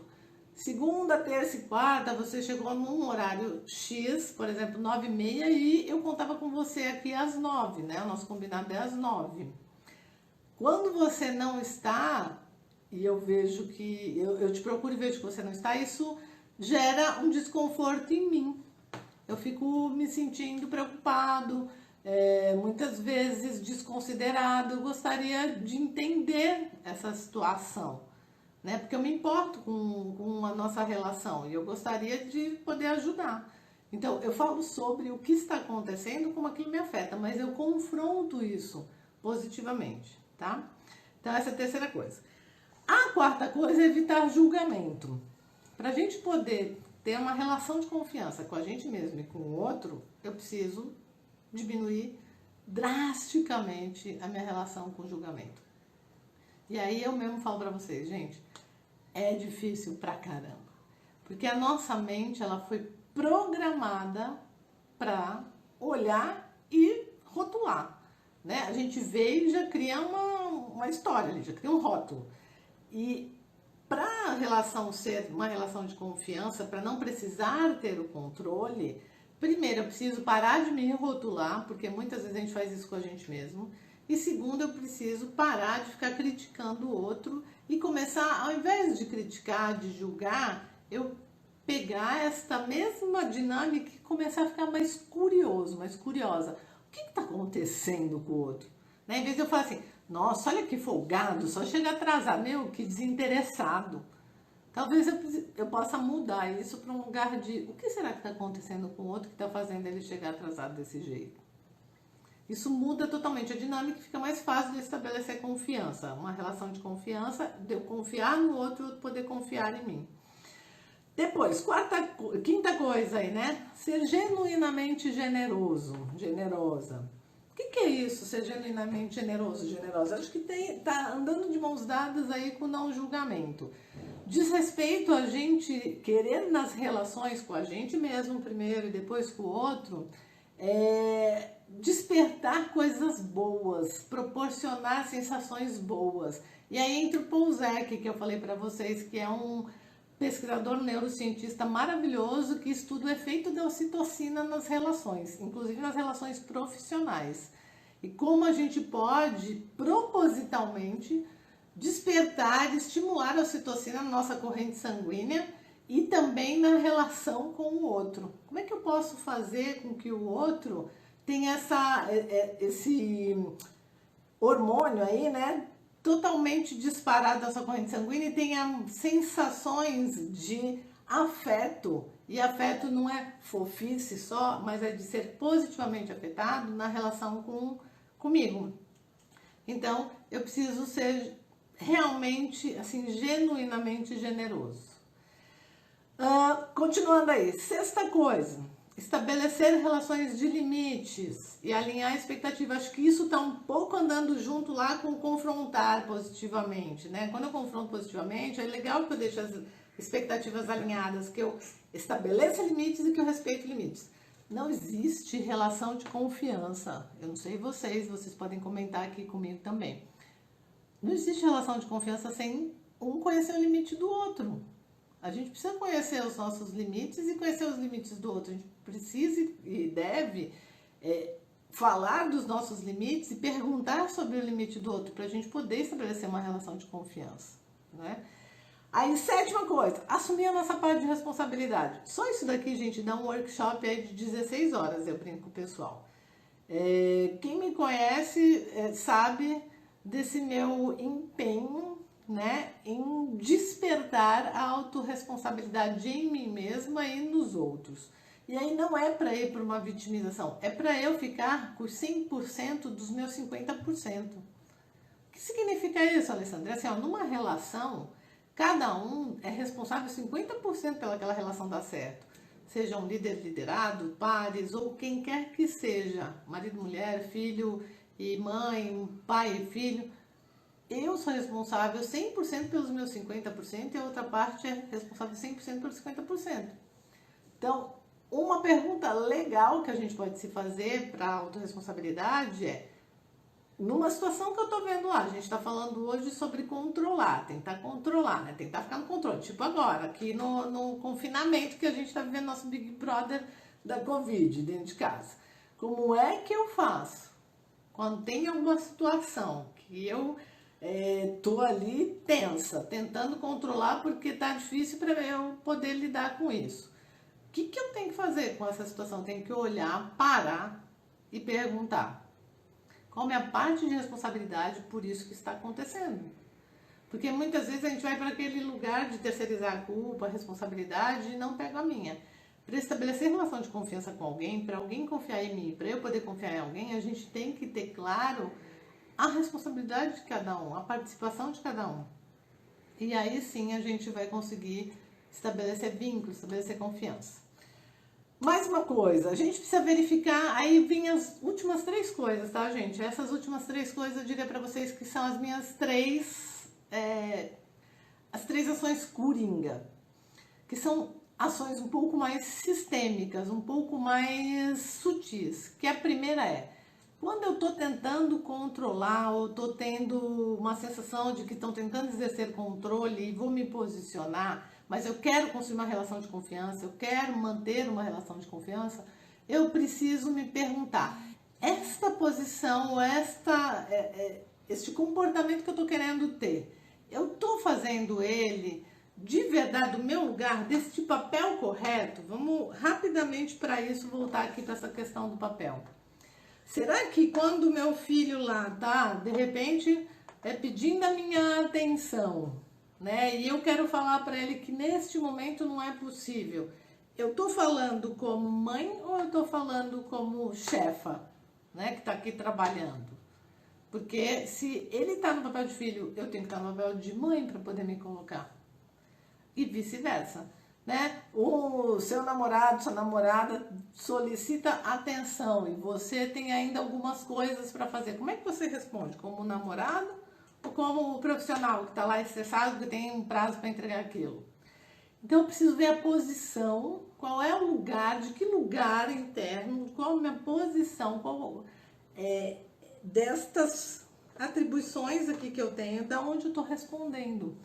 Segunda, terça e quarta, você chegou num horário X, por exemplo, 9h30, e eu contava com você aqui às 9, né? O nosso combinado é às 9. Quando você não está, e eu vejo que... Eu te procuro e vejo que você não está, isso gera um desconforto em mim. Eu fico me sentindo preocupado, muitas vezes desconsiderado. Eu gostaria de entender essa situação, né? Porque eu me importo com a nossa relação e eu gostaria de poder ajudar. Então, eu falo sobre o que está acontecendo, como aquilo me afeta, mas eu confronto isso positivamente, tá? Então, essa é a terceira coisa. A quarta coisa é evitar julgamento. Para a gente poder ter uma relação de confiança com a gente mesmo e com o outro, eu preciso diminuir drasticamente a minha relação com o julgamento. E aí eu mesmo falo para vocês, gente, é difícil pra caramba. Porque a nossa mente, ela foi programada para olhar e rotular, né? A gente vê e já cria uma história, já cria um rótulo. E para a relação ser uma relação de confiança, para não precisar ter o controle, primeiro eu preciso parar de me rotular, porque muitas vezes a gente faz isso com a gente mesmo. E segundo, eu preciso parar de ficar criticando o outro e começar, ao invés de criticar, de julgar, eu pegar esta mesma dinâmica e começar a ficar mais curioso, mais curiosa. O que está acontecendo com o outro? Né? Em vez de eu falar assim, nossa, olha que folgado, só chega atrasado, meu, que desinteressado. Talvez eu possa mudar isso para um lugar de, o que será que está acontecendo com o outro que está fazendo ele chegar atrasado desse jeito? Isso muda totalmente a dinâmica e fica mais fácil de estabelecer confiança. Uma relação de confiança, de eu confiar no outro e o outro poder confiar em mim. Depois, quinta coisa aí, né? Ser genuinamente generoso, generosa. O que é isso, ser genuinamente generoso, generosa? Acho que tá andando de mãos dadas aí com o não julgamento. Diz respeito a gente querer nas relações com a gente mesmo primeiro e depois com o outro, despertar coisas boas, proporcionar sensações boas. E aí entra o Paul Zek, que eu falei para vocês, que é um pesquisador neurocientista maravilhoso que estuda o efeito da ocitocina nas relações, inclusive nas relações profissionais. E como a gente pode propositalmente despertar, estimular a ocitocina na nossa corrente sanguínea e também na relação com o outro. Como é que eu posso fazer com que o outro tenha esse hormônio aí, né? Totalmente disparado da sua corrente sanguínea e tenha sensações de afeto. E afeto não é fofice só, mas é de ser positivamente afetado na relação comigo. Então, eu preciso ser realmente, assim, genuinamente generoso. Continuando aí, sexta coisa, estabelecer relações de limites e alinhar a expectativa. Acho que isso está um pouco andando junto lá com confrontar positivamente, né? Quando eu confronto positivamente, é legal que eu deixe as expectativas alinhadas, que eu estabeleça limites e que eu respeite limites. Não existe relação de confiança. Eu não sei vocês podem comentar aqui comigo também. Não existe relação de confiança sem um conhecer o limite do outro. A gente precisa conhecer os nossos limites e conhecer os limites do outro. A gente precisa e deve falar dos nossos limites e perguntar sobre o limite do outro para a gente poder estabelecer uma relação de confiança, né? Aí, sétima coisa, assumir a nossa parte de responsabilidade. Só isso daqui, gente, dá um workshop aí de 16 horas, eu brinco com o pessoal. Quem me conhece sabe desse meu empenho, né, em despertar a autorresponsabilidade em mim mesma e nos outros. E aí não é para ir para uma vitimização, é para eu ficar com 100% dos meus 50%. O que significa isso, Alessandra? Assim, numa relação, cada um é responsável 50% pelaquela relação dar certo. Seja um líder liderado, pares ou quem quer que seja, marido, mulher, filho e mãe, pai e filho. Eu sou responsável 100% pelos meus 50% e a outra parte é responsável 100% pelos 50%. Então, uma pergunta legal que a gente pode se fazer para a autorresponsabilidade é: numa situação que eu tô vendo lá, a gente tá falando hoje sobre controlar, tentar controlar, né? Tentar ficar no controle. Tipo agora, aqui no confinamento que a gente tá vivendo nosso Big Brother da Covid dentro de casa. Como é que eu faço? Quando tem alguma situação que eu tô ali tensa, tentando controlar porque tá difícil para eu poder lidar com isso. O que eu tenho que fazer com essa situação? Tenho que olhar, parar e perguntar: qual é a minha parte de responsabilidade por isso que está acontecendo? Porque muitas vezes a gente vai para aquele lugar de terceirizar a culpa, a responsabilidade e não pega a minha. Para estabelecer relação de confiança com alguém, para alguém confiar em mim, para eu poder confiar em alguém, a gente tem que ter claro a responsabilidade de cada um, a participação de cada um. E aí sim a gente vai conseguir estabelecer vínculos, estabelecer confiança. Mais uma coisa, a gente precisa verificar, aí vem as últimas 3 coisas, tá, gente? Essas últimas 3 coisas eu diria pra vocês que são as minhas 3 ações coringa, que são ações um pouco mais sistêmicas, um pouco mais sutis. Que a primeira é, quando eu tô tentando controlar ou tô tendo uma sensação de que estão tentando exercer controle e vou me posicionar, mas eu quero construir uma relação de confiança, eu quero manter uma relação de confiança, eu preciso me perguntar, esta posição, este comportamento que eu estou querendo ter, eu estou fazendo ele de verdade do meu lugar, deste papel correto? Vamos rapidamente para isso voltar aqui para essa questão do papel. Será que quando meu filho lá tá, de repente, pedindo a minha atenção, né? E eu quero falar para ele que neste momento não é possível. Eu tô falando como mãe ou eu tô falando como chefa, né? Que tá aqui trabalhando. Porque se ele tá no papel de filho, eu tenho que estar no papel de mãe para poder me colocar. E vice-versa, né? O seu namorado, sua namorada solicita atenção e você tem ainda algumas coisas para fazer. Como é que você responde? Como namorado ou como profissional que está lá estressado que tem um prazo para entregar aquilo? Então eu preciso ver a posição, qual é o lugar, de que lugar interno, qual a minha posição, qual destas atribuições aqui que eu tenho, da onde eu estou respondendo.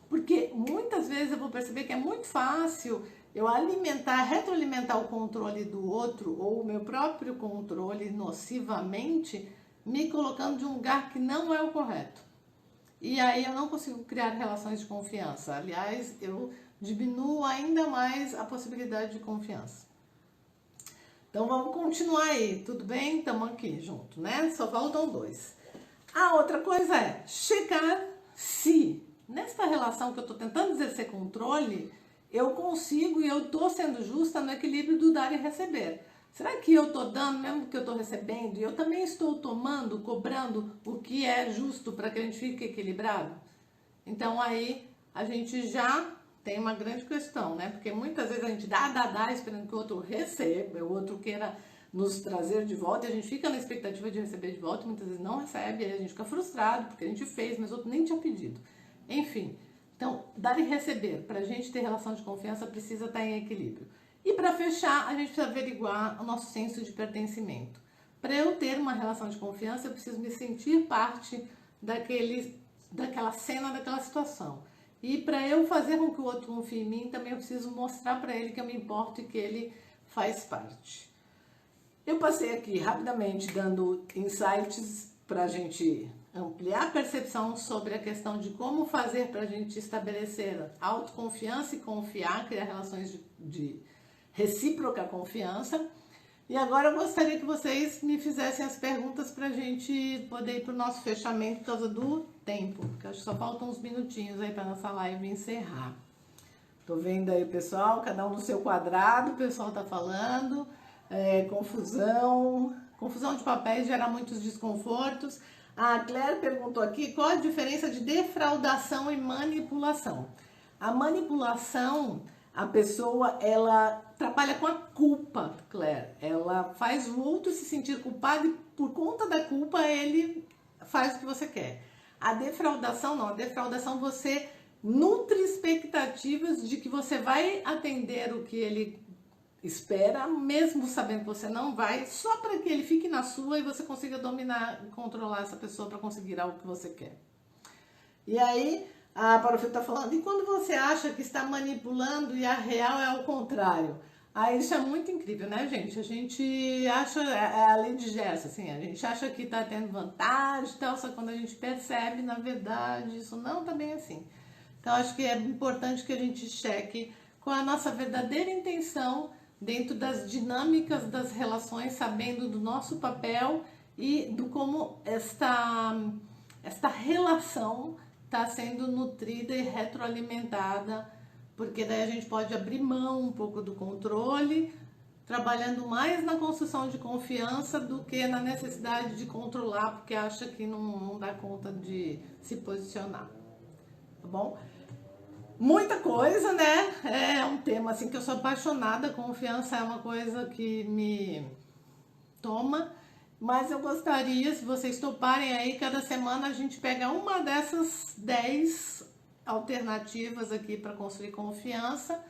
Porque muitas vezes eu vou perceber que é muito fácil eu retroalimentar o controle do outro ou o meu próprio controle nocivamente, me colocando de um lugar que não é o correto. E aí eu não consigo criar relações de confiança. Aliás, eu diminuo ainda mais a possibilidade de confiança. Então vamos continuar aí, tudo bem? Estamos aqui junto, né? Só faltam 2. A outra coisa é checar se nesta relação que eu estou tentando exercer controle, eu consigo e eu estou sendo justa no equilíbrio do dar e receber. Será que eu estou dando mesmo que eu estou recebendo? E eu também estou tomando, cobrando o que é justo para que a gente fique equilibrado? Então aí a gente já tem uma grande questão, né? Porque muitas vezes a gente dá, esperando que o outro receba, o outro queira nos trazer de volta, e a gente fica na expectativa de receber de volta, e muitas vezes não recebe, aí a gente fica frustrado, porque a gente fez, mas o outro nem tinha pedido. Enfim, então, dar e receber, para a gente ter relação de confiança, precisa estar em equilíbrio. E para fechar, a gente precisa averiguar o nosso senso de pertencimento. Para eu ter uma relação de confiança, eu preciso me sentir parte daquela cena, daquela situação. E para eu fazer com que o outro confie em mim, também eu preciso mostrar para ele que eu me importo e que ele faz parte. Eu passei aqui rapidamente dando insights para a gente ampliar a percepção sobre a questão de como fazer para a gente estabelecer autoconfiança e confiar, criar relações de recíproca confiança. E agora eu gostaria que vocês me fizessem as perguntas para a gente poder ir para o nosso fechamento por causa do tempo, porque acho que só faltam uns minutinhos aí para nossa live encerrar. Tô vendo aí o pessoal, cada um no seu quadrado, o pessoal tá falando, confusão de papéis gera muitos desconfortos. A Claire perguntou aqui qual a diferença de defraudação e manipulação. A manipulação, a pessoa, ela trabalha com a culpa, Claire. Ela faz o outro se sentir culpado e por conta da culpa ele faz o que você quer. A defraudação não, a defraudação você nutre expectativas de que você vai atender o que ele espera, mesmo sabendo que você não vai, só para que ele fique na sua e você consiga dominar e controlar essa pessoa para conseguir algo que você quer. E aí, a Parofil está falando, e quando você acha que está manipulando e a real é ao contrário? Aí isso é muito incrível, né, gente? A gente acha, é a lei de Gerson, assim, a gente acha que está tendo vantagem e tal, só que quando a gente percebe, na verdade, isso não está bem assim. Então, acho que é importante que a gente cheque qual é a nossa verdadeira intenção dentro das dinâmicas das relações, sabendo do nosso papel e do como esta relação está sendo nutrida e retroalimentada, porque daí a gente pode abrir mão um pouco do controle, trabalhando mais na construção de confiança do que na necessidade de controlar, porque acha que não dá conta de se posicionar, tá bom? Muita coisa, né? É um tema assim que eu sou apaixonada, confiança é uma coisa que me toma, mas eu gostaria, se vocês toparem aí, cada semana a gente pega uma dessas 10 alternativas aqui para construir confiança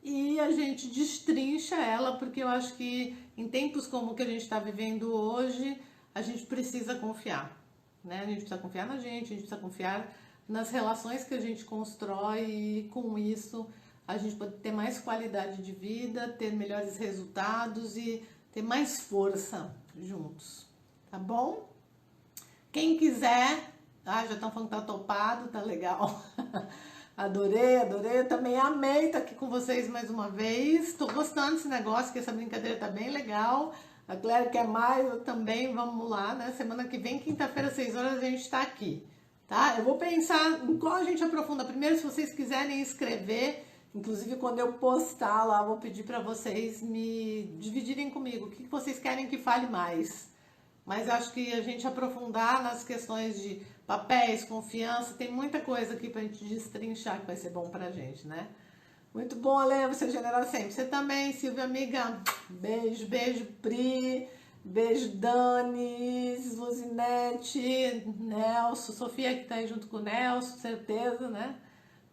e a gente destrincha ela, porque eu acho que em tempos como o que a gente está vivendo hoje, a gente precisa confiar, né? A gente precisa confiar na gente, a gente precisa confiar nas relações que a gente constrói e com isso a gente pode ter mais qualidade de vida, ter melhores resultados e ter mais força juntos, tá bom? Quem quiser, já estão falando que tá topado, tá legal. Adorei, adorei, eu também amei estar aqui com vocês mais uma vez. Tô gostando desse negócio, que essa brincadeira tá bem legal. A Cléria quer mais, eu também, vamos lá, né? Semana que vem, quinta-feira, 6 horas, a gente tá aqui, tá? Eu vou pensar em qual a gente aprofunda primeiro, se vocês quiserem escrever. Inclusive, quando eu postar lá, vou pedir para vocês me dividirem comigo o que vocês querem que fale mais. Mas acho que a gente aprofundar nas questões de papéis, confiança, tem muita coisa aqui pra gente destrinchar que vai ser bom pra gente, né? Muito bom, Ale, você generosa sempre. Você também, Silvia, amiga. Beijo, beijo, Pri. Beijo, Dani, Luzinete, Nelson, Sofia que tá aí junto com o Nelson, certeza, né?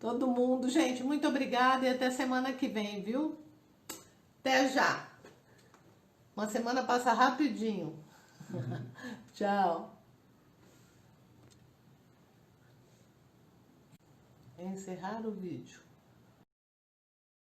Todo mundo. Gente, muito obrigada e até semana que vem, viu? Até já. Uma semana passa rapidinho. Tchau. Encerrar o vídeo.